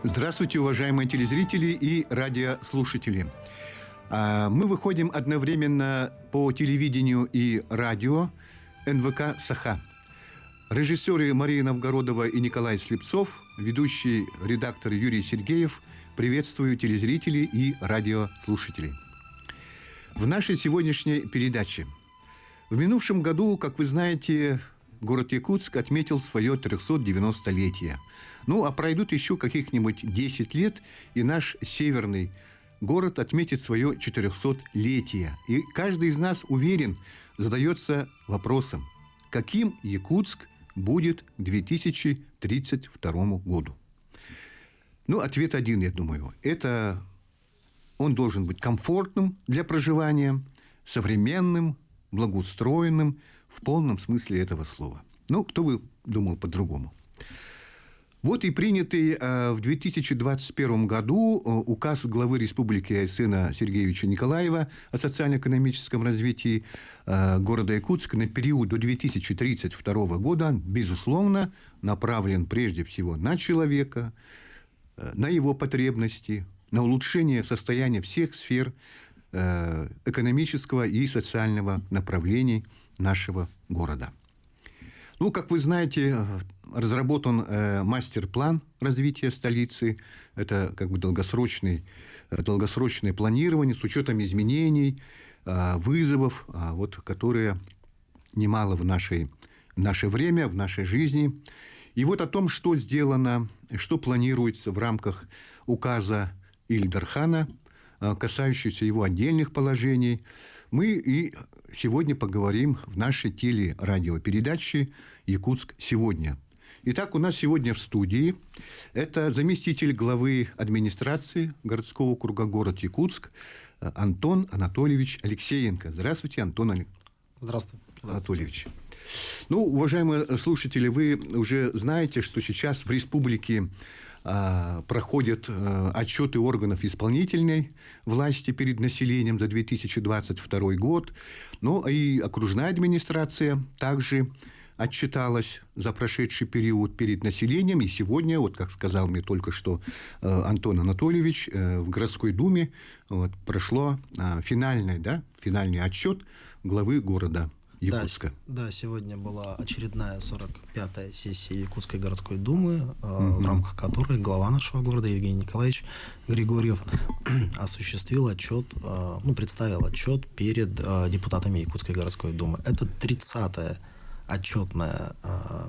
Здравствуйте, уважаемые телезрители и радиослушатели. Мы выходим одновременно по телевидению и радио НВК «Саха». Режиссеры Мария Новгородова и Николай Слепцов, ведущий редактор Юрий Сергеев. Приветствую телезрителей и радиослушателей. В нашей сегодняшней передаче. В минувшем году, как вы знаете, город Якутск отметил свое 390-летие. А пройдут еще каких-нибудь 10 лет, и наш северный город отметит свое 400-летие. И каждый из нас, уверен, задается вопросом, каким Якутск будет к 2032 году? Ответ один, я думаю. Он должен быть комфортным для проживания, современным, благоустроенным, в полном смысле этого слова. Кто бы думал по-другому. Вот и принятый в 2021 году указ главы Республики Айсена Сергеевича Николаева о социально-экономическом развитии города Якутска на период до 2032 года, безусловно, направлен прежде всего на человека, на его потребности, на улучшение состояния всех сфер экономического и социального направлений нашего города. Как вы знаете, разработан мастер-план развития столицы. Это долгосрочное планирование с учетом изменений, вызовов, которые немало в наше время, в нашей жизни. И о том, что сделано, что планируется в рамках указа Ильдархана, касающихся его отдельных положений, мы и сегодня поговорим в нашей телерадиопередаче «Якутск сегодня». Итак, у нас сегодня в студии это заместитель главы администрации городского округа город Якутск Антон Анатольевич Алексеенко. Здравствуйте, Антон Анатольевич. Уважаемые слушатели, вы уже знаете, что сейчас в республике проходят отчеты органов исполнительной власти перед населением за 2022 год. И окружная администрация также отчиталась за прошедший период перед населением. И сегодня, как сказал мне только что Антон Анатольевич, в городской думе прошло финальный отчет главы города Якутска. Да, сегодня была очередная 45-я сессия Якутской городской думы, в рамках которой глава нашего города Евгений Николаевич Григорьев осуществил представил отчет перед депутатами Якутской городской думы. Это 30-е отчетное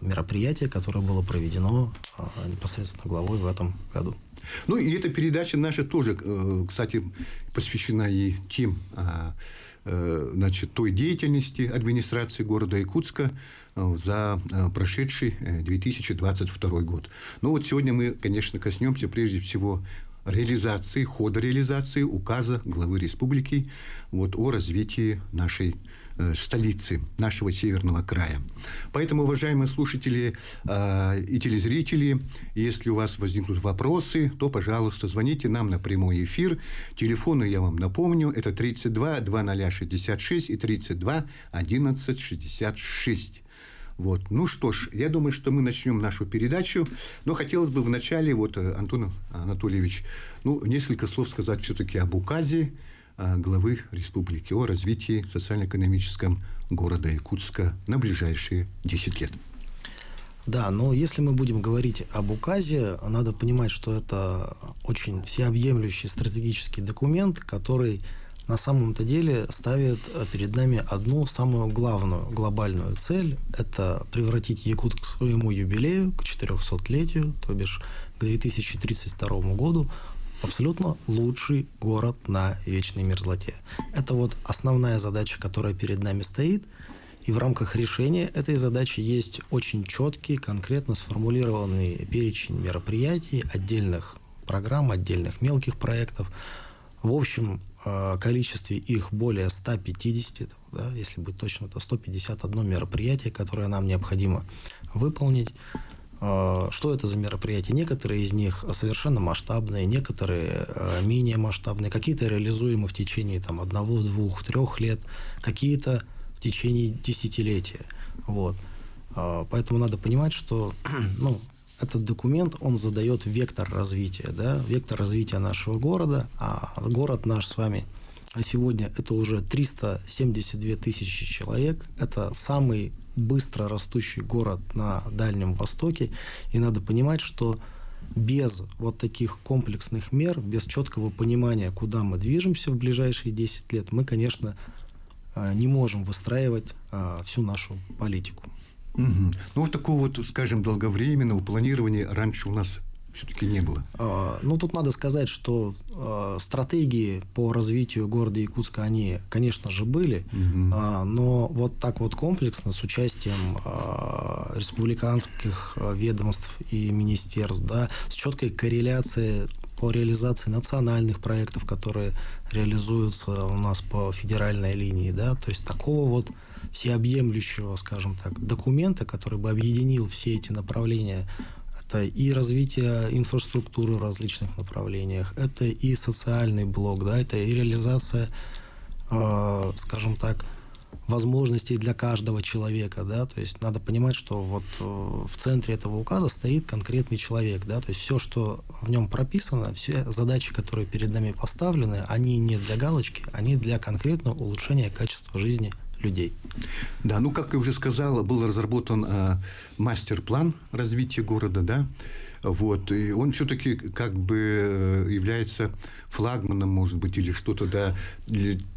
мероприятие, которое было проведено непосредственно главой в этом году. И эта передача наша тоже, кстати, посвящена и той деятельности администрации города Якутска за прошедший 2022 год. Сегодня мы, конечно, коснемся прежде всего хода реализации указа главы республики о развитии нашей столицы, нашего северного края. Поэтому, уважаемые слушатели и телезрители, если у вас возникнут вопросы, то, пожалуйста, звоните нам на прямой эфир. Телефоны я вам напомню, это 32 2066 и 32 11 66. Что ж, я думаю, что мы начнем нашу передачу, но хотелось бы вначале, Антон Анатольевич, несколько слов сказать все-таки об указе главы республики о развитии социально-экономическом города Якутска на ближайшие 10 лет. Да, но если мы будем говорить об указе, надо понимать, что это очень всеобъемлющий стратегический документ, который на самом-то деле ставит перед нами одну самую главную, глобальную цель – это превратить Якутск к своему юбилею, к 400-летию, то бишь к 2032 году, абсолютно лучший город на вечной мерзлоте. Это основная задача, которая перед нами стоит. И в рамках решения этой задачи есть очень четкий, конкретно сформулированный перечень мероприятий, отдельных программ, отдельных мелких проектов. В общем количестве их более 150, если быть точным, это 151 мероприятие, которое нам необходимо выполнить. Что это за мероприятия? Некоторые из них совершенно масштабные, некоторые менее масштабные, какие-то реализуемы в течение 1, 2, 3 лет, какие-то в течение десятилетия. Поэтому надо понимать, что этот документ, он задает вектор развития, да, вектор развития нашего города, а город наш с вами сегодня это уже 372 тысячи человек, это самый быстро растущий город на Дальнем Востоке, и надо понимать, что без вот таких комплексных мер, без четкого понимания, куда мы движемся в ближайшие 10 лет, мы, конечно, не можем выстраивать всю нашу политику. Угу. Ну, вот такого вот, скажем, долговременного планирования раньше у нас все-таки не было. Ну, тут надо сказать, что стратегии по развитию города Якутска, они, конечно же, были, но вот так вот комплексно, с участием республиканских ведомств и министерств, да, с четкой корреляцией по реализации национальных проектов, которые реализуются у нас по федеральной линии, да, то есть такого вот всеобъемлющего, скажем так, документа, который бы объединил все эти направления. Это и развитие инфраструктуры в различных направлениях, это и социальный блок, да, это и реализация, скажем так, возможностей для каждого человека, да, то есть надо понимать, что вот в центре этого указа стоит конкретный человек, да, то есть все, что в нем прописано, все задачи, которые перед нами поставлены, они не для галочки, они для конкретного улучшения качества жизни людей. Да, ну, как я уже сказал, был разработан мастер-план развития города, да, вот, и он все-таки как бы является флагманом, может быть, или что-то, да,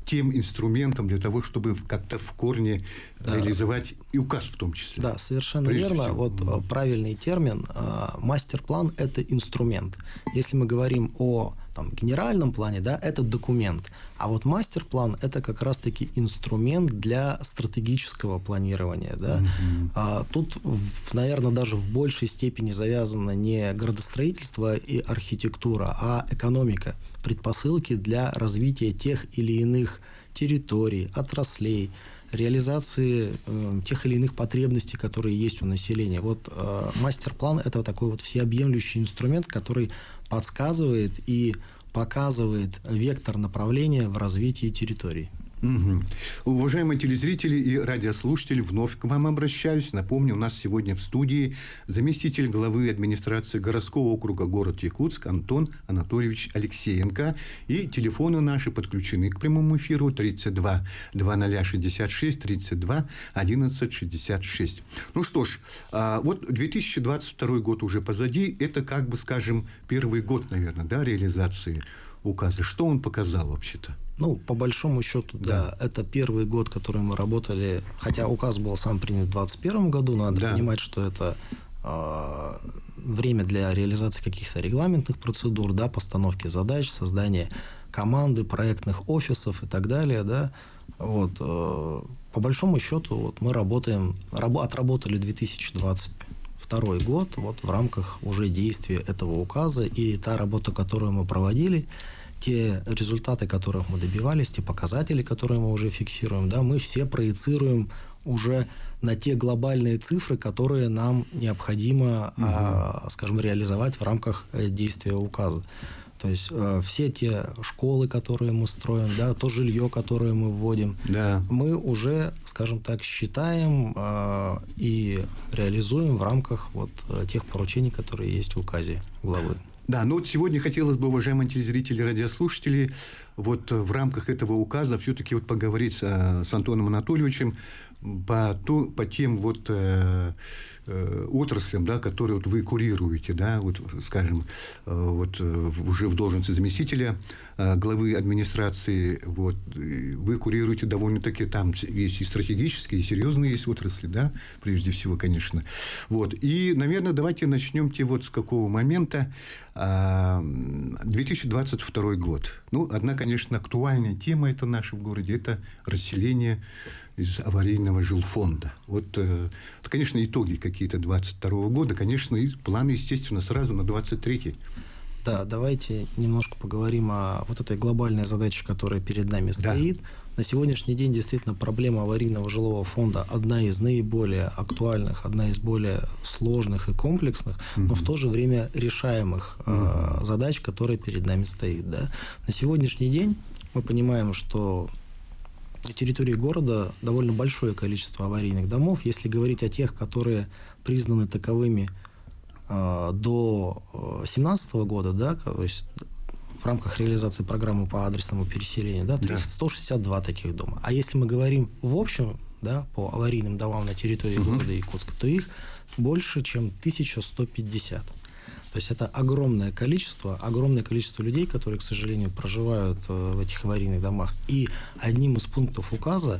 тем инструментом для того, чтобы как-то в корне реализовать и указ в том числе. Да, совершенно верно. Всего. Вот правильный термин. Мастер-план – это инструмент. Если мы говорим о генеральном плане, да, это документ. А вот мастер-план – это как раз-таки инструмент для стратегического планирования. Да. Тут, наверное, даже в большей степени завязано не градостроительство и архитектура, а экономика, предпосылки для развития тех или иных территорий, отраслей, реализации тех или иных потребностей, которые есть у населения. Вот мастер-план – это такой вот всеобъемлющий инструмент, который подсказывает и показывает вектор направления в развитии территорий. Угу. Уважаемые телезрители и радиослушатели, вновь к вам обращаюсь. Напомню, у нас сегодня в студии заместитель главы администрации городского округа город Якутск Антон Анатольевич Алексеенко. И телефоны наши подключены к прямому эфиру 32 2066 32 11 66. Ну что ж, вот 2022 год уже позади. Это, как бы, скажем, первый год, наверное, да, реализации указа. Что он показал вообще-то? Ну, по большому счету, да, это первый год, который мы работали, хотя указ был сам принят в 2021 году, надо понимать, что это время для реализации каких-то регламентных процедур, да, постановки задач, создания команды, проектных офисов и так далее, да. Вот, по большому счету, вот мы отработали 2022 год вот, в рамках уже действия этого указа, и та работа, которую мы проводили, те результаты, которых мы добивались, те показатели, которые мы уже фиксируем, да, мы все проецируем уже на те глобальные цифры, которые нам необходимо, скажем, реализовать в рамках действия указа. То есть все те школы, которые мы строим, да, то жилье, которое мы вводим, мы уже, скажем так, считаем и реализуем в рамках вот тех поручений, которые есть в указе главы. Да, но вот сегодня хотелось бы, уважаемые телезрители и радиослушатели, вот в рамках этого указа все-таки вот поговорить с Антоном Анатольевичем по тем вот отраслям, да, которые вот вы курируете, да, вот, скажем, вот уже в должности заместителя главы администрации, вот, вы курируете довольно-таки, там есть и стратегические, и серьезные есть отрасли, да, прежде всего, конечно. Вот, и, наверное, давайте начнем вот с какого момента. 2022 год. Ну, одна, конечно, актуальная тема это наша в городе, это расселение из аварийного жилфонда. Вот, конечно, итоги какие-то 2022 года, конечно, и планы, естественно, сразу на 2023. Да, давайте немножко поговорим о вот этой глобальной задаче, которая перед нами стоит. Да. На сегодняшний день действительно проблема аварийного жилого фонда одна из наиболее актуальных, одна из более сложных и комплексных, но в то же время решаемых задач, которые перед нами стоит. Да. На сегодняшний день мы понимаем, что на территории города довольно большое количество аварийных домов. Если говорить о тех, которые признаны таковыми до 2017 года, да, то есть в рамках реализации программы по адресному переселению, да, 162 таких дома. А если мы говорим в общем, да, по аварийным домам на территории города Якутска, то их больше, чем 1150. То есть это огромное количество людей, которые, к сожалению, проживают в этих аварийных домах. И одним из пунктов указа,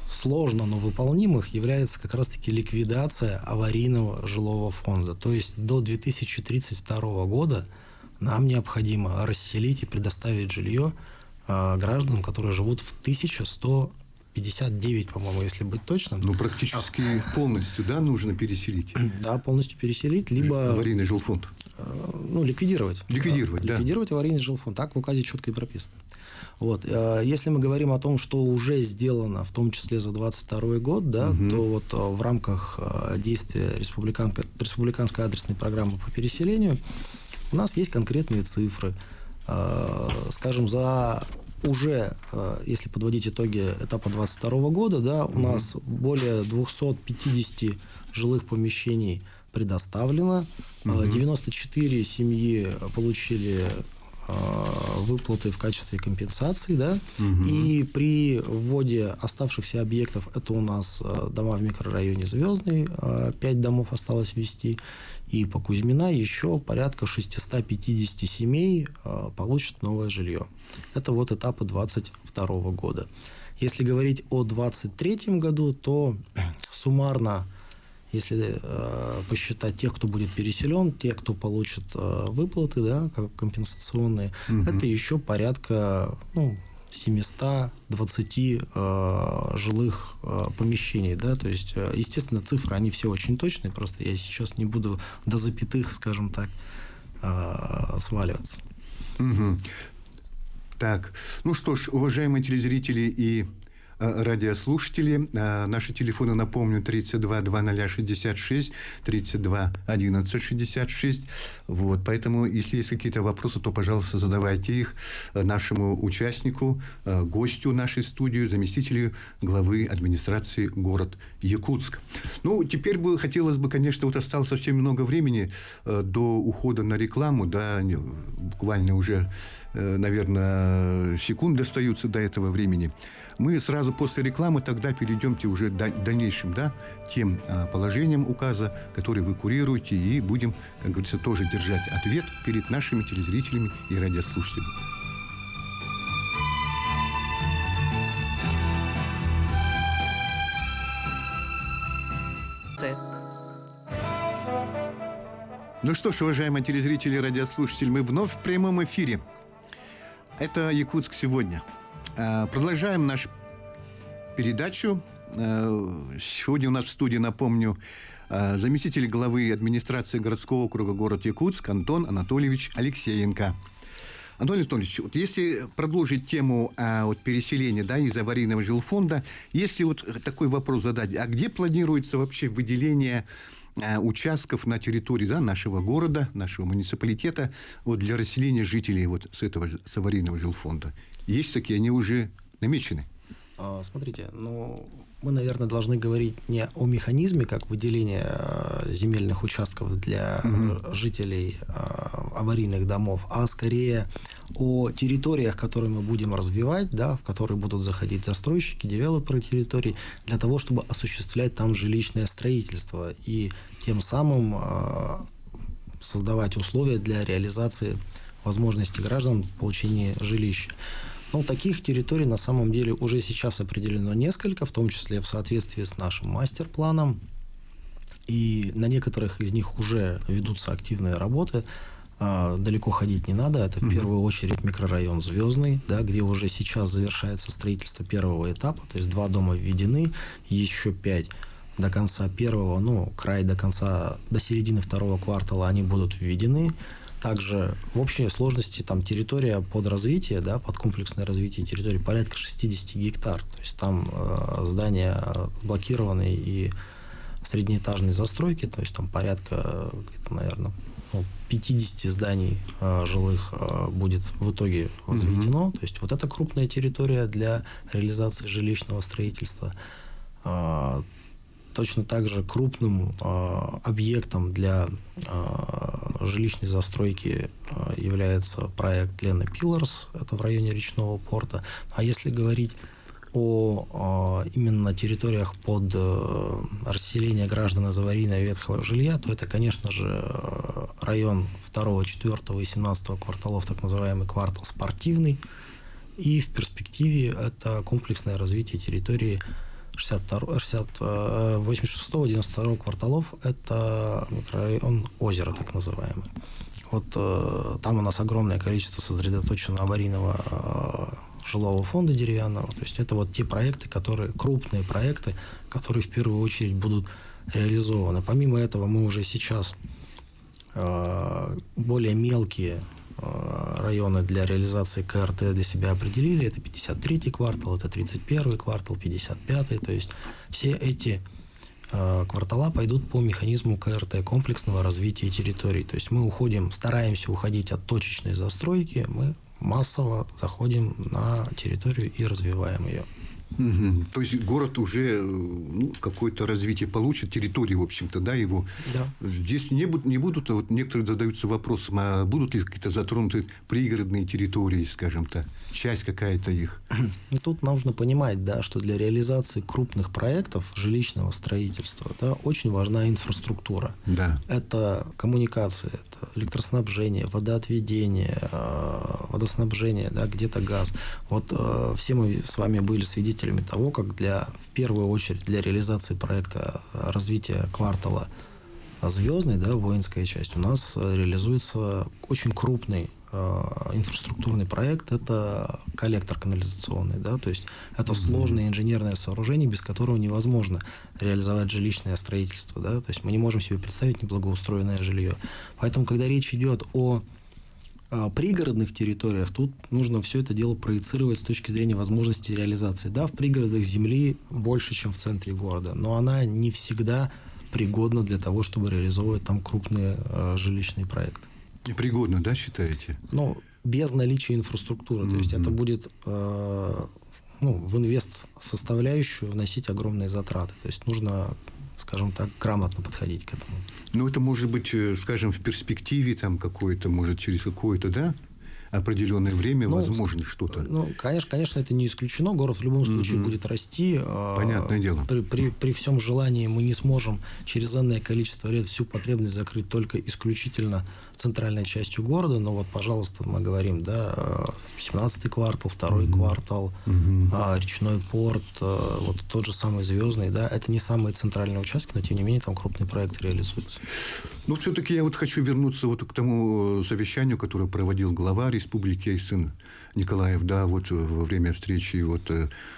сложно, но выполнимых, является как раз-таки ликвидация аварийного жилого фонда. То есть до 2032 года нам необходимо расселить и предоставить жилье гражданам, которые живут в 1159, по-моему, если быть точным. Ну, практически полностью, да, нужно переселить? Да, полностью переселить, либо... Аварийный жилфонд. Ликвидировать. Ликвидировать аварийный жилфонд. Так в указе четко и прописано. Вот. Если мы говорим о том, что уже сделано, в том числе за 2022 год, да, то вот в рамках действия республиканской адресной программы по переселению у нас есть конкретные цифры. Скажем, за уже, если подводить итоги этапа 2022 года, да, у нас более 250 жилых помещений предоставлено, 94 семьи получили выплаты в качестве компенсации, да, и при вводе оставшихся объектов, это у нас дома в микрорайоне Звездный, 5 домов осталось ввести, и по Кузьмина еще порядка 650 семей получат новое жилье. Это вот этапы 2022 года. Если говорить о 2023 году, то суммарно, если посчитать тех, кто будет переселен, те, кто получит выплаты, да, компенсационные, это еще порядка 720 жилых помещений. Да? То есть, естественно, цифры, они все очень точные, просто я сейчас не буду до запятых, скажем так, сваливаться. Так, ну что ж, уважаемые телезрители и радиослушатели, наши телефоны, напомню, 32 2066, 32 11 66. Вот, поэтому, если есть какие-то вопросы, то, пожалуйста, задавайте их нашему участнику, гостю нашей студии, заместителю главы администрации город Якутск. Ну, теперь хотелось бы, конечно, вот осталось совсем много времени до ухода на рекламу, да, буквально уже, наверное, секунды остаются до этого времени. Мы сразу после рекламы тогда перейдемте уже к дальнейшим, да, тем положениям указа, которые вы курируете, и будем, как говорится, тоже держать ответ перед нашими телезрителями и радиослушателями. Ну что ж, уважаемые телезрители и радиослушатели, мы вновь в прямом эфире. Это «Якутск сегодня». Продолжаем нашу передачу. Сегодня у нас в студии, напомню, заместитель главы администрации городского округа город Якутск Антон Анатольевич Алексеенко. Антон Анатольевич, вот если продолжить тему переселения, да, из аварийного жилфонда, если вот такой вопрос задать, а где планируется вообще выделение участков на территории, да, нашего города, нашего муниципалитета вот, для расселения жителей вот, с аварийного жилфонда? Есть такие, они уже намечены? Смотрите, мы, наверное, должны говорить не о механизме, как выделение земельных участков для жителей аварийных домов, а скорее о территориях, которые мы будем развивать, да, в которые будут заходить застройщики, девелоперы территорий, для того, чтобы осуществлять там жилищное строительство и тем самым создавать условия для реализации возможностей граждан в получении жилища. Таких территорий на самом деле уже сейчас определено несколько, в том числе в соответствии с нашим мастер-планом. И на некоторых из них уже ведутся активные работы. Далеко ходить не надо. Это в первую очередь микрорайон Звездный, да, где уже сейчас завершается строительство первого этапа. То есть 2 дома введены, еще 5 до конца первого, край до середины второго квартала они будут введены. Также в общей сложности там территория под развитие, да, под комплексное развитие территории порядка 60 гектар. То есть там здания блокированные и среднеэтажные застройки, то есть там порядка, где-то, наверное, 50 зданий жилых будет в итоге возведено. То есть вот это крупная территория для реализации жилищного строительства. точно так же крупным объектом для жилищной застройки является проект Лена Пилларс, это в районе речного порта. А если говорить о именно территориях под расселение граждан из аварийного ветхого жилья, то это, конечно же, район 2, 4 и 17 кварталов, так называемый квартал спортивный. И в перспективе это комплексное развитие территории 86-92 кварталов, это микрорайон Озеро, так называемый. Вот там у нас огромное количество сосредоточено аварийного жилого фонда деревянного. То есть это вот те проекты, крупные проекты, которые в первую очередь будут реализованы. Помимо этого мы уже сейчас более мелкие районы для реализации КРТ для себя определили. Это 53-й квартал, это 31-й квартал, 55-й. То есть все эти квартала пойдут по механизму КРТ, комплексного развития территорий. То есть мы стараемся уходить от точечной застройки, мы массово заходим на территорию и развиваем ее. Угу. То есть город уже какое-то развитие получит, территории, в общем-то, да, его. Да. Здесь не будут, вот некоторые задаются вопросом, а будут ли какие-то затронуты пригородные территории, скажем так, часть какая-то их? И тут нужно понимать, да, что для реализации крупных проектов жилищного строительства, да, очень важна инфраструктура. Да. Это коммуникации, это электроснабжение, водоотведение, водоснабжение, да, где-то газ. Вот все мы с вами были свидетелями того, как в первую очередь для реализации проекта развития квартала Звездный, да, воинская часть, у нас реализуется очень крупный инфраструктурный проект, это коллектор канализационный, да, то есть это сложное инженерное сооружение, без которого невозможно реализовать жилищное строительство, да, то есть мы не можем себе представить неблагоустроенное жилье. Поэтому, когда речь идет о пригородных территориях, тут нужно все это дело проецировать с точки зрения возможности реализации. Да, в пригородах земли больше, чем в центре города, но она не всегда пригодна для того, чтобы реализовывать там крупные жилищные проекты. Непригодно, да, считаете? Без наличия инфраструктуры. То есть это будет в инвест-составляющую вносить огромные затраты. То есть нужно, скажем так, грамотно подходить к этому. Это может быть, скажем, в перспективе там какое-то, может, через какое-то, да, определенное время возможно что-то. Конечно, это не исключено. Город в любом случае будет расти. Понятное дело. При всем желании мы не сможем через энное количество лет всю потребность закрыть только исключительно центральной частью города. Но вот, пожалуйста, мы говорим, да, 17-й квартал, 2-й квартал, речной порт, вот тот же самый Звездный, да, это не самые центральные участки, но тем не менее там крупные проекты реализуются. Все-таки я хочу вернуться к тому совещанию, которое проводил глава республики Айсын Николаев, да, во время встречи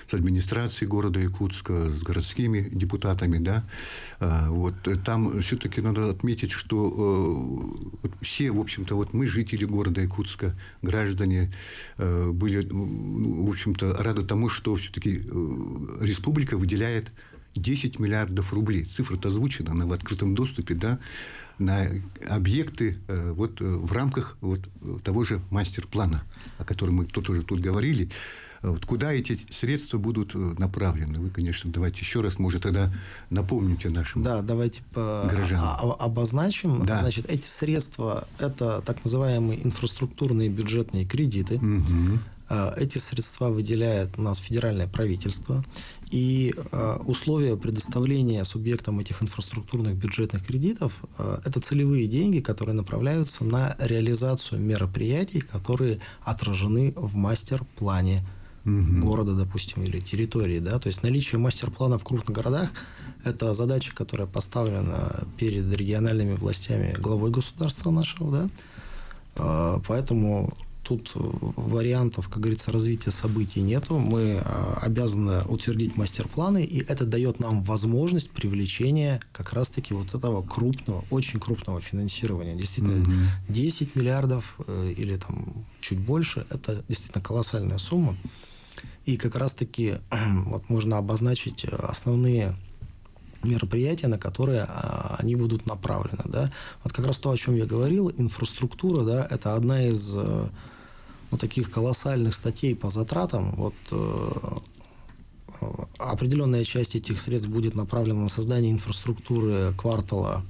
с администрацией города Якутска, с городскими депутатами, да, там все-таки надо отметить, что все, в общем-то, мы, жители города Якутска, граждане, были, в общем-то, рады тому, что все-таки республика выделяет 10 миллиардов рублей. Цифра-то озвучена, она в открытом доступе, да, на объекты в рамках того же мастер-плана, о котором мы тоже тут говорили. Куда эти средства будут направлены? Вы, конечно, давайте еще раз, может, тогда напомните нашим гражданам. Да, давайте обозначим. Да. Значит, эти средства – это так называемые инфраструктурные бюджетные кредиты. Угу. Эти средства выделяет у нас федеральное правительство. И условия предоставления субъектам этих инфраструктурных бюджетных кредитов – это целевые деньги, которые направляются на реализацию мероприятий, которые отражены в мастер-плане города, допустим, или территории. Да? То есть наличие мастер-плана в крупных городах – это задача, которая поставлена перед региональными властями, главой государства нашего. Да? Поэтому тут вариантов, как говорится, развития событий нету. Мы обязаны утвердить мастер-планы, и это дает нам возможность привлечения как раз-таки этого крупного, очень крупного финансирования. Действительно, 10 миллиардов или там чуть больше – это действительно колоссальная сумма. И как раз-таки можно обозначить основные мероприятия, на которые они будут направлены. Да? Как раз то, о чем я говорил, инфраструктура, да, это одна из таких колоссальных статей по затратам. определенная часть этих средств будет направлена на создание инфраструктуры квартала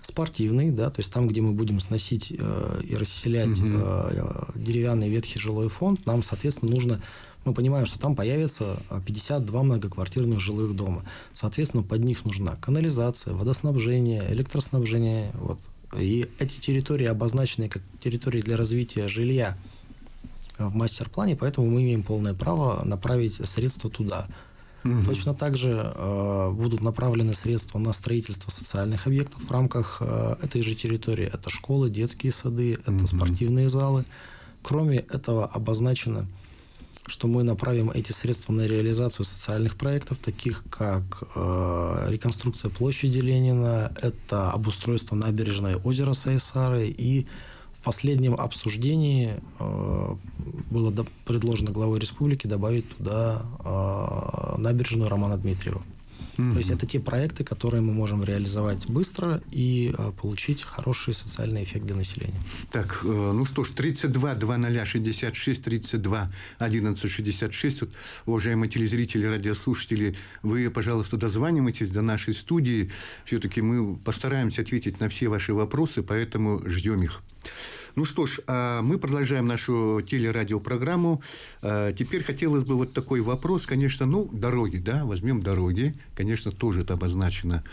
спортивный, да, то есть там, где мы будем сносить и расселять деревянный ветхий жилой фонд, нам, соответственно, нужно, мы понимаем, что там появится 52 многоквартирных жилых дома. Соответственно, под них нужна канализация, водоснабжение, электроснабжение. Вот. И эти территории обозначены как территории для развития жилья в мастер-плане, поэтому мы имеем полное право направить средства туда. Точно так же будут направлены средства на строительство социальных объектов в рамках этой же территории. Это школы, детские сады, это спортивные залы. Кроме этого обозначено, что мы направим эти средства на реализацию социальных проектов, таких как реконструкция площади Ленина, это обустройство набережной озера Сайсары, и в последнем обсуждении было предложено главой республики добавить туда набережную Романа Дмитриева. То есть это те проекты, которые мы можем реализовать быстро и получить хороший социальный эффект для населения. Так, ну что ж, 32 2066 32 1166. Вот, уважаемые телезрители, радиослушатели, вы, пожалуйста, дозванивайтесь до нашей студии. Все-таки мы постараемся ответить на все ваши вопросы, поэтому ждем их. Ну что ж, мы продолжаем нашу телерадиопрограмму. Теперь хотелось бы вот такой вопрос. Конечно, дороги, да, возьмем дороги. Конечно, тоже это обозначено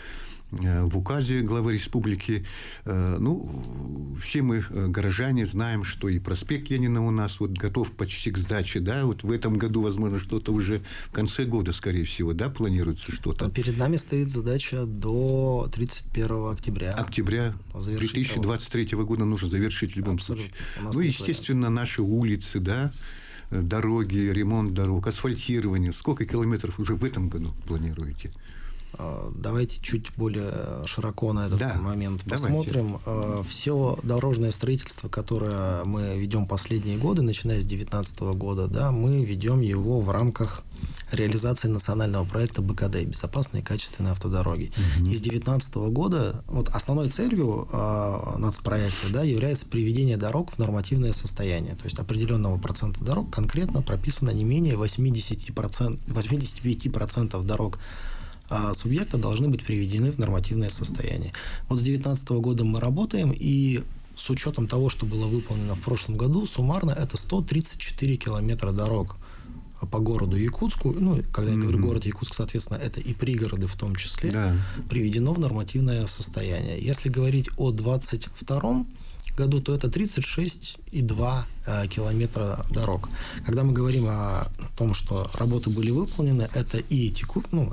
в указе главы республики. Все мы, горожане, знаем, что и проспект Ленина у нас вот готов почти к сдаче, да, вот в этом году, возможно, что-то уже в конце года, скорее всего, да, планируется что-то. Перед нами стоит задача до 31 октября. Октября 2023 года нужно завершить в любом случае. Естественно, наши улицы, да, дороги, ремонт дорог, асфальтирование. Сколько километров уже в этом году планируете? Давайте чуть более широко на этот момент посмотрим. Все дорожное строительство, которое мы ведем последние годы, начиная с 2019 года, да, мы ведем его в рамках реализации национального проекта БКД «Безопасные и качественные автодороги». И с 2019 года вот основной целью нацпроекта, да, является приведение дорог в нормативное состояние. То есть определенного процента дорог конкретно прописано не менее 85% дорог субъекта должны быть приведены в нормативное состояние. Вот с 2019 года мы работаем, и с учетом того, что было выполнено в прошлом году, суммарно это 134 километра дорог по городу Якутску. Когда я говорю город Якутск, соответственно, это и пригороды в том числе, приведено в нормативное состояние. Если говорить о 2022 году, то это 36,2 километра дорог. Когда мы говорим о том, что работы были выполнены, это и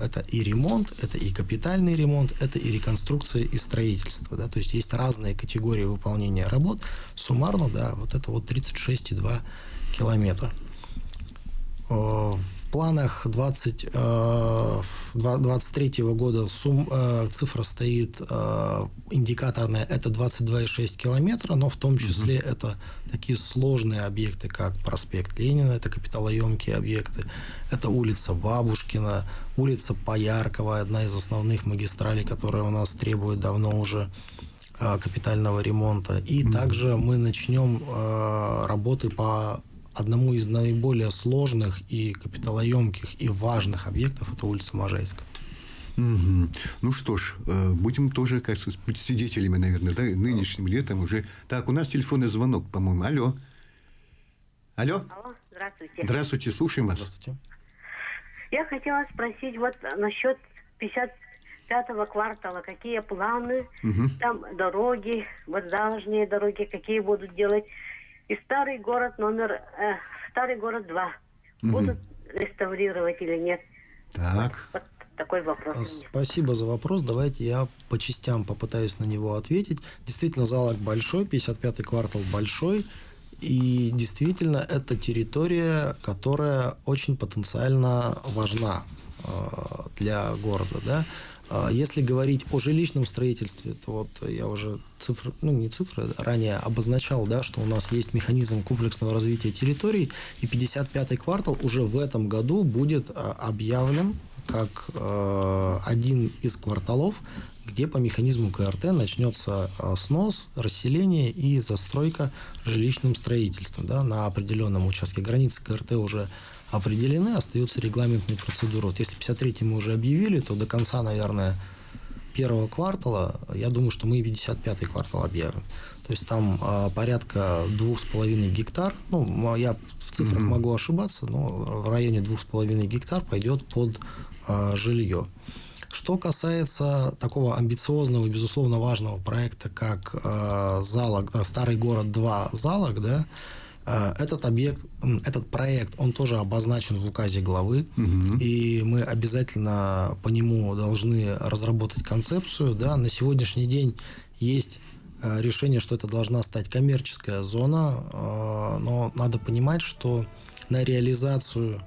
это и ремонт, это и капитальный ремонт, это и реконструкция и строительство. Да? То есть есть разные категории выполнения работ. Суммарно, да, вот это вот 36,2 километра. В планах 2023 года цифра стоит индикаторная, это 22,6 километра, но в том числе это такие сложные объекты, как проспект Ленина, это капиталоемкие объекты, это улица Бабушкина, улица Пояркова, одна из основных магистралей, которая у нас требует давно уже капитального ремонта. И также мы начнем работы по одному из наиболее сложных и капиталоемких и важных объектов, это улица Можайска. Ну что ж, будем тоже, кажется, быть свидетелями, наверное, да, нынешним летом уже. Так, у нас телефонный звонок, по-моему. Алло. Алло, здравствуйте. Здравствуйте, слушаем вас. Здравствуйте. Я хотела спросить вот насчет 55-го квартала, какие планы, там дороги, вот дорожные дороги, какие будут делать. И старый город старый город 2 будут реставрировать или нет? Так. Вот такой вопрос. Спасибо за вопрос. Давайте я по частям попытаюсь на него ответить. Действительно, Залог большой, 55-й квартал большой. И действительно, это территория, которая очень потенциально важна для города, да. Если говорить о жилищном строительстве, то вот я уже ранее обозначал, да, что у нас есть механизм комплексного развития территорий, и 55-й квартал уже в этом году будет объявлен как один из кварталов, где по механизму КРТ начнется снос, расселение и застройка жилищным строительством. Да, на определенном участке границы КРТ уже определены, остаются регламентные процедуры. Вот если 53-й мы уже объявили, то до конца, наверное, первого квартала, я думаю, что мы и 55-й квартал объявим. То есть там порядка 2,5 гектар, ну, я в цифрах могу ошибаться, но в районе 2,5 гектар пойдет под жилье. Что касается такого амбициозного, безусловно, важного проекта, как Залог, Старый город 2 Залог, да, этот проект, он тоже обозначен в указе главы, и мы обязательно по нему должны разработать концепцию. Да. На сегодняшний день есть решение, что это должна стать коммерческая зона, но надо понимать, что на реализацию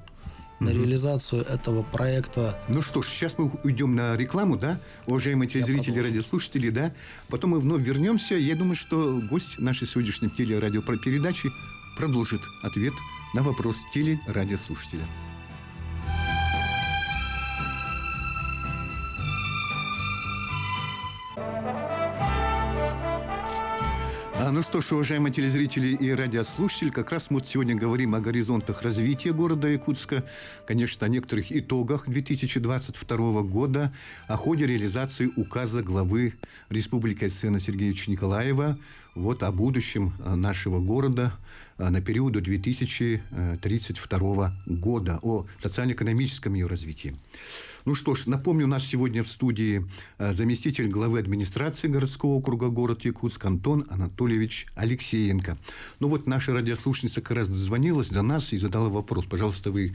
этого проекта... Ну что ж, сейчас мы уйдем на рекламу, да, уважаемые телезрители, радиослушатели, да, потом мы вновь вернемся. Я думаю, что гость нашей сегодняшней телерадиопередачи продолжит ответ на вопрос телерадиослушателя. Ну что ж, уважаемые телезрители и радиослушатели, как раз мы сегодня говорим о горизонтах развития города Якутска, конечно, о некоторых итогах 2022 года, о ходе реализации указа главы Республики Арсена Сергеевича Николаева вот о будущем нашего города на период до 2032 года, о социально-экономическом ее развитии. Ну что ж, напомню, у нас сегодня в студии заместитель главы администрации городского округа город Якутск Антон Анатольевич Алексеенко. Ну вот наша радиослушательница как раз дозвонилась до нас и задала вопрос. Пожалуйста, вы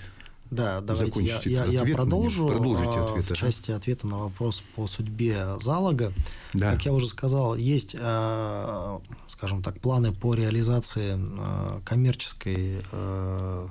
давайте я продолжу. Продолжите ответ. В части ответа на вопрос по судьбе Залога. Да. Как я уже сказал, есть, скажем так, планы по реализации коммерческой,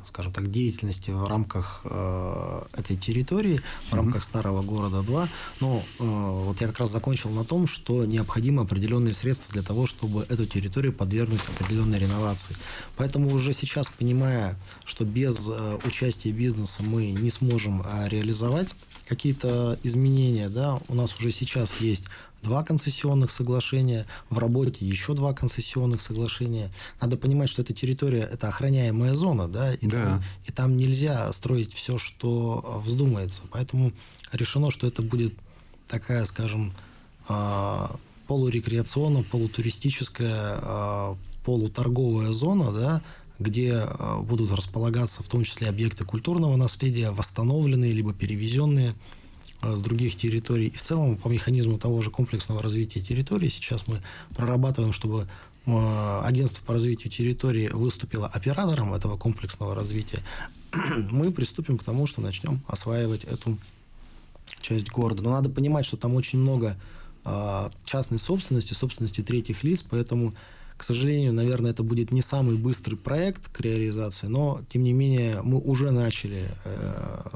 скажем так, деятельности в рамках этой территории, в рамках Старого города 2. Но вот я как раз закончил на том, что необходимы определенные средства для того, чтобы эту территорию подвергнуть определенной реновации. Поэтому уже сейчас, понимая, что без участия бизнеса мы не сможем реализовать какие-то изменения, да, у нас уже сейчас есть 2 концессионных соглашения, в работе еще 2 концессионных соглашения. Надо понимать, что эта территория – это охраняемая зона, да, и там нельзя строить все, что вздумается. Поэтому решено, что это будет такая, скажем, полурекреационная, полутуристическая, полуторговая зона, да, где будут располагаться в том числе объекты культурного наследия, восстановленные либо перевезенные с других территорий. И в целом по механизму того же комплексного развития территории сейчас мы прорабатываем, чтобы агентство по развитию территории выступило оператором этого комплексного развития. Мы приступим к тому, что начнем осваивать эту часть города. Но надо понимать, что там очень много частной собственности третьих лиц, поэтому, к сожалению, наверное, это будет не самый быстрый проект к реализации, но, тем не менее, мы уже начали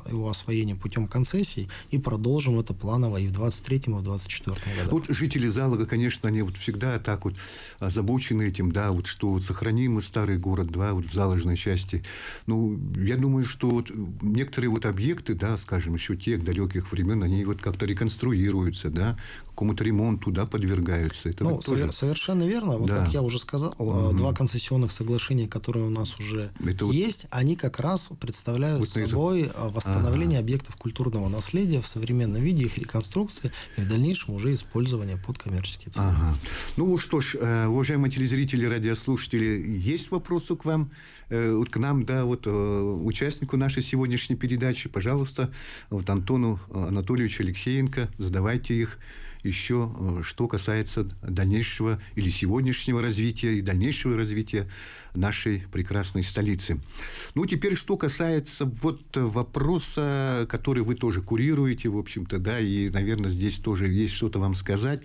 его освоение путем концессий и продолжим это планово и в 2023, и в 2024 году. Вот жители Залога, конечно, они вот всегда так вот озабочены этим, да, вот что вот сохраним мы старый город, да, вот в заложенной части. Ну, я думаю, что вот некоторые вот объекты, да, скажем, еще тех далеких времен, они вот как-то реконструируются, да, какому-то ремонту, да, подвергаются. Это вот тоже... Совершенно верно. Вот как я уже сказал, 2 концессионных соглашения, которые у нас уже есть, они как раз представляют собой восстановление объектов культурного наследия в современном виде, их реконструкции и в дальнейшем уже использование под коммерческие цели. Ну что ж, уважаемые телезрители, радиослушатели, есть вопросы к вам, вот к нам, да, вот участнику нашей сегодняшней передачи, пожалуйста, вот Антону Анатольевичу Алексеенко, задавайте их. Еще что касается дальнейшего или сегодняшнего развития и дальнейшего развития нашей прекрасной столицы. Ну, теперь, что касается вот вопроса, который вы тоже курируете, в общем-то, да, и, наверное, здесь тоже есть что-то вам сказать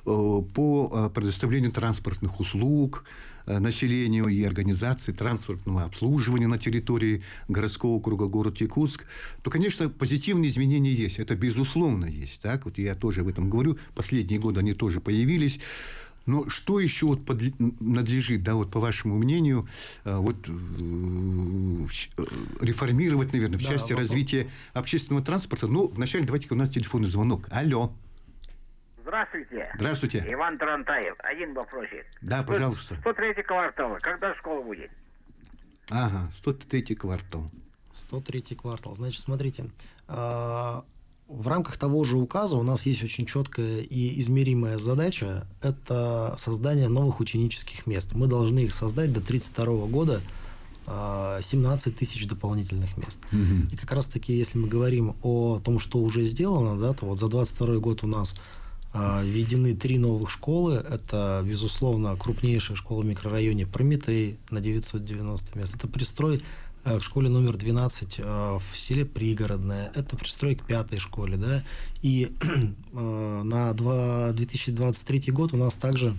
по предоставлению транспортных услуг населению и организации транспортного обслуживания на территории городского округа город Якутск, то, конечно, позитивные изменения есть. Это безусловно есть. Так? Вот я тоже об этом говорю. Последние годы они тоже появились. Но что еще вот надлежит, да, вот по вашему мнению, вот, реформировать, наверное, в части развития общественного транспорта? Ну, вначале давайте-ка у нас телефонный звонок. Алло. Здравствуйте. Здравствуйте. Иван Тарантаев. Один вопросик. Да, пожалуйста. 103-й квартал. Когда школа будет? 103-й квартал. 103-й квартал. Значит, смотрите, в рамках того же указа у нас есть очень четкая и измеримая задача – это создание новых ученических мест. Мы должны их создать до 1932 года, 17 тысяч дополнительных мест. И как раз-таки, если мы говорим о том, что уже сделано, да, то вот за 22 год у нас введены 3 новых школы. Это, безусловно, крупнейшая школа в микрорайоне «Прометей» на 990 мест. Это пристрой к школе номер 12 в селе Пригородное. Это пристрой к 5-й школе. Да? И на 2023 год у нас также,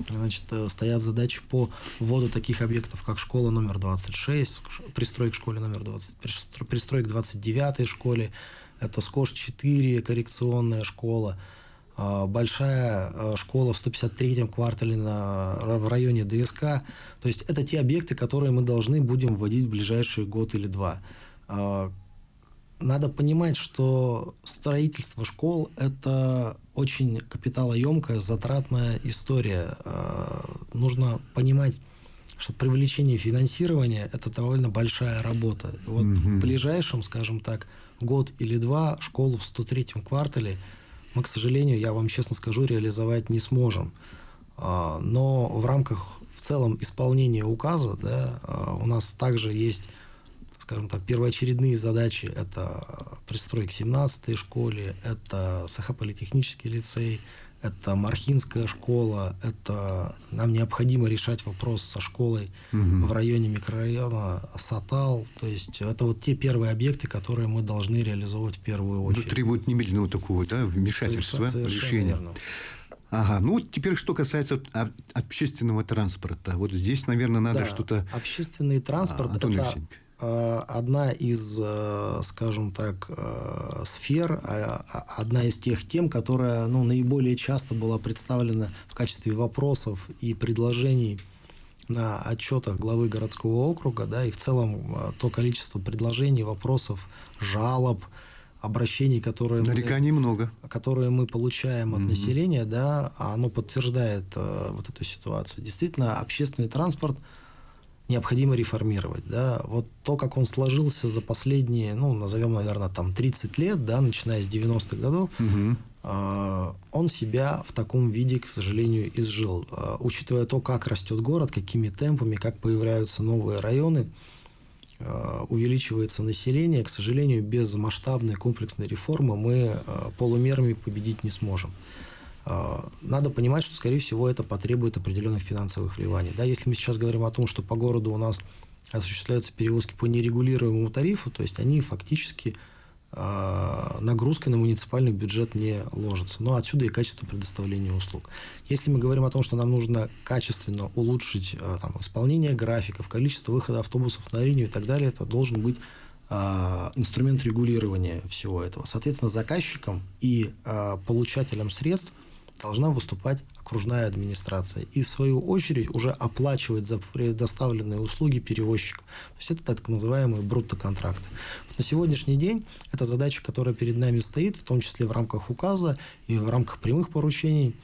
значит, стоят задачи по вводу таких объектов, как школа номер 26, пристрой к школе номер 20, пристрой к 29-й школе. Это СКОШ-4, коррекционная школа. Большая школа в 153-м квартале в районе ДСК. То есть это те объекты, которые мы должны будем вводить в ближайший год или два. Надо понимать, что строительство школ – это очень капиталоемкая, затратная история. Нужно понимать, что привлечение финансирования – это довольно большая работа. Вот в ближайшем, скажем так, год или два школу в 103-м квартале мы, к сожалению, я вам честно скажу, реализовать не сможем. Но в рамках в целом исполнения указа, да, у нас также есть, скажем так, первоочередные задачи. Это пристрой к 17-й школе, это Саха-политехнический лицей, это Мархинская школа, это нам необходимо решать вопрос со школой в районе микрорайона Сатал. То есть это вот те первые объекты, которые мы должны реализовывать в первую очередь. Ну, требуют немедленного такого, да, вмешательства, решения. Верно. Ага, ну вот теперь что касается общественного транспорта. Вот здесь, наверное, надо что-то... Общественный транспорт – это одна из, скажем так, сфер, одна из тех тем, которая наиболее часто была представлена в качестве вопросов и предложений на отчетах главы городского округа, да, и в целом то количество предложений, вопросов, жалоб, обращений, которые мы получаем от населения, да, оно подтверждает вот эту ситуацию. Действительно, общественный транспорт необходимо реформировать. Да. Вот то, как он сложился за последние, назовем, наверное, 30 лет, да, начиная с 90-х годов, он себя в таком виде, к сожалению, изжил. Учитывая то, как растет город, какими темпами, как появляются новые районы, увеличивается население, к сожалению, без масштабной комплексной реформы мы полумерами победить не сможем. Надо понимать, что, скорее всего, это потребует определенных финансовых вливаний. Да, если мы сейчас говорим о том, что по городу у нас осуществляются перевозки по нерегулируемому тарифу, то есть они фактически нагрузкой на муниципальный бюджет не ложатся. Но отсюда и качество предоставления услуг. Если мы говорим о том, что нам нужно качественно улучшить исполнение графиков, количество выхода автобусов на линию и так далее, это должен быть инструмент регулирования всего этого. Соответственно, заказчиком и получателем средств должна выступать окружная администрация и, в свою очередь, уже оплачивать за предоставленные услуги перевозчиков. То есть это так называемые брутто-контракты. На сегодняшний день это задача, которая перед нами стоит, в том числе в рамках указа и в рамках прямых поручений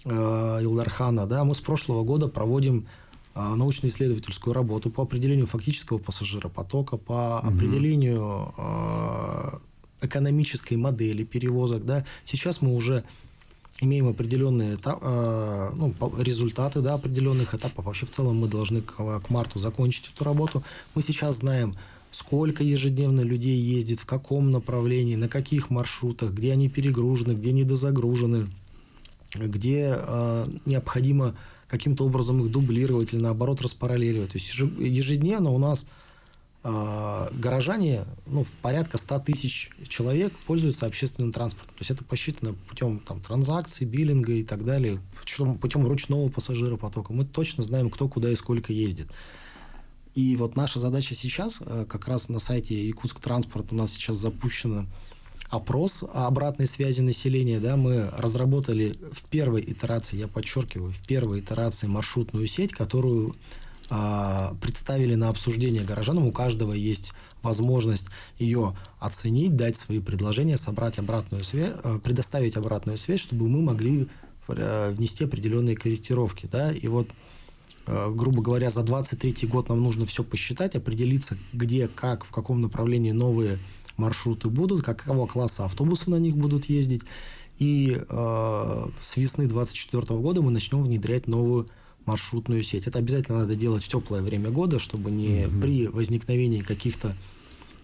Илдархана. Да, мы с прошлого года проводим научно-исследовательскую работу по определению фактического пассажиропотока, по определению экономической модели перевозок. Да. Сейчас мы уже имеем определенные результаты, да, определенных этапов. Вообще, в целом, мы должны к марту закончить эту работу. Мы сейчас знаем, сколько ежедневно людей ездит, в каком направлении, на каких маршрутах, где они перегружены, где недозагружены, где необходимо каким-то образом их дублировать или, наоборот, распараллеливать. То есть ежедневно у нас горожане, порядка 100 тысяч человек пользуются общественным транспортом. То есть это посчитано путем транзакций, биллинга и так далее, путем ручного пассажиропотока. Мы точно знаем, кто куда и сколько ездит. И вот наша задача сейчас, как раз на сайте Якутск Транспорт у нас сейчас запущен опрос обратной связи населения. Да, мы разработали в первой итерации, я подчеркиваю, в первой итерации маршрутную сеть, которую представили на обсуждение горожанам. У каждого есть возможность ее оценить, дать свои предложения, собрать обратную связь, предоставить обратную связь, чтобы мы могли внести определенные корректировки. Да? И вот грубо говоря, за 23 год нам нужно все посчитать, определиться, где, как, в каком направлении новые маршруты будут, какого класса автобусы на них будут ездить. И с весны 2024 года мы начнем внедрять новую маршрутную сеть. Это обязательно надо делать в теплое время года, чтобы не при возникновении каких-то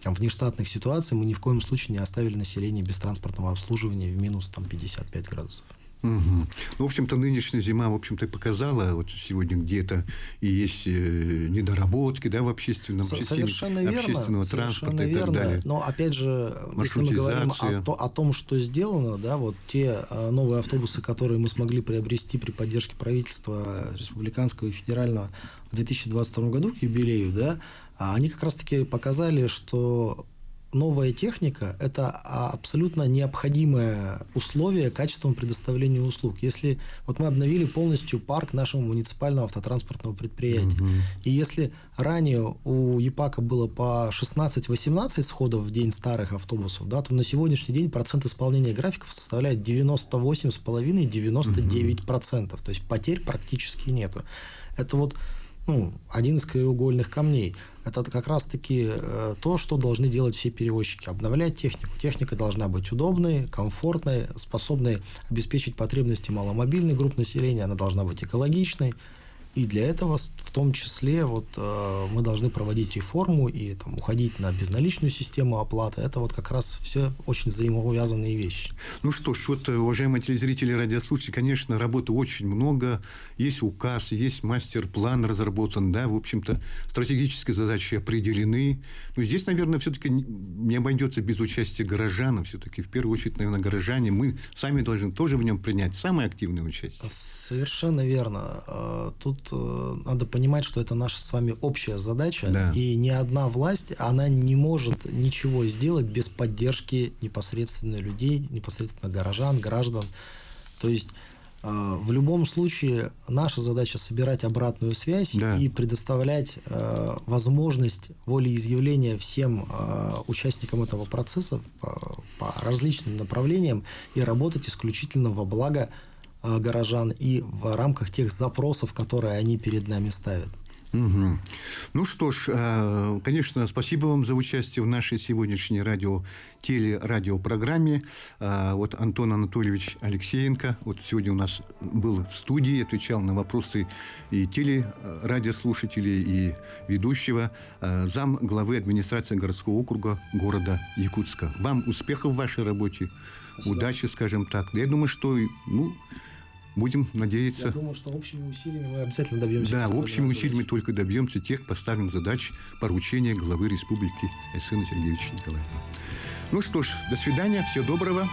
внештатных ситуаций мы ни в коем случае не оставили население без транспортного обслуживания в минус 55 градусов. Угу. Ну, в общем-то, нынешняя зима, в общем-то, показала, вот сегодня где-то и есть недоработки, да, в общественном совершенно верно, общественного транспорта и так верно. далее. Но, опять же, если мы говорим о том, что сделано, да, вот те новые автобусы, которые мы смогли приобрести при поддержке правительства республиканского и федерального в 2022 году к юбилею, да, они как раз-таки показали, что новая техника – это абсолютно необходимое условие качественного предоставления услуг. Если вот мы обновили полностью парк нашего муниципального автотранспортного предприятия, и если ранее у ЕПАКа было по 16-18 сходов в день старых автобусов, да, то на сегодняшний день процент исполнения графиков составляет 98,5-99%. То есть потерь практически нету. Это вот один из краеугольных камней. Это как раз-таки то, что должны делать все перевозчики. Обновлять технику. Техника должна быть удобной, комфортной, способной обеспечить потребности маломобильных групп населения. Она должна быть экологичной. И для этого, в том числе, мы должны проводить реформу и уходить на безналичную систему оплаты. Это как раз все очень взаимоувязанные вещи. Ну что ж, уважаемые телезрители, радиослушатели, конечно, работы очень много. Есть указ, есть мастер-план разработан, да, в общем-то, стратегические задачи определены. Но здесь, наверное, все-таки не обойдется без участия горожан. Все-таки, в первую очередь, наверное, горожане. Мы сами должны тоже в нем принять самое активное участие. Совершенно верно. Тут надо понимать, что это наша с вами общая задача, да. И ни одна власть, она не может ничего сделать без поддержки непосредственно людей, непосредственно горожан, граждан. То есть в любом случае наша задача собирать обратную связь, да. И предоставлять возможность волеизъявления всем участникам этого процесса по различным направлениям и работать исключительно во благо горожан и в рамках тех запросов, которые они перед нами ставят. Угу. Ну что ж, конечно, спасибо вам за участие в нашей сегодняшней телерадиопрограмме. Антон Анатольевич Алексеенко сегодня у нас был в студии, отвечал на вопросы и телерадиослушателей, и ведущего, зам главы администрации городского округа города Якутска. Вам успехов в вашей работе, спасибо. Удачи, скажем так. Я думаю, что будем надеяться. Я думаю, что общими усилиями мы обязательно добьемся. Да, общими усилиями только добьемся тех поставленных задач поручения главы республики Айсена Сергеевича Николаева. Ну что ж, до свидания, всего доброго.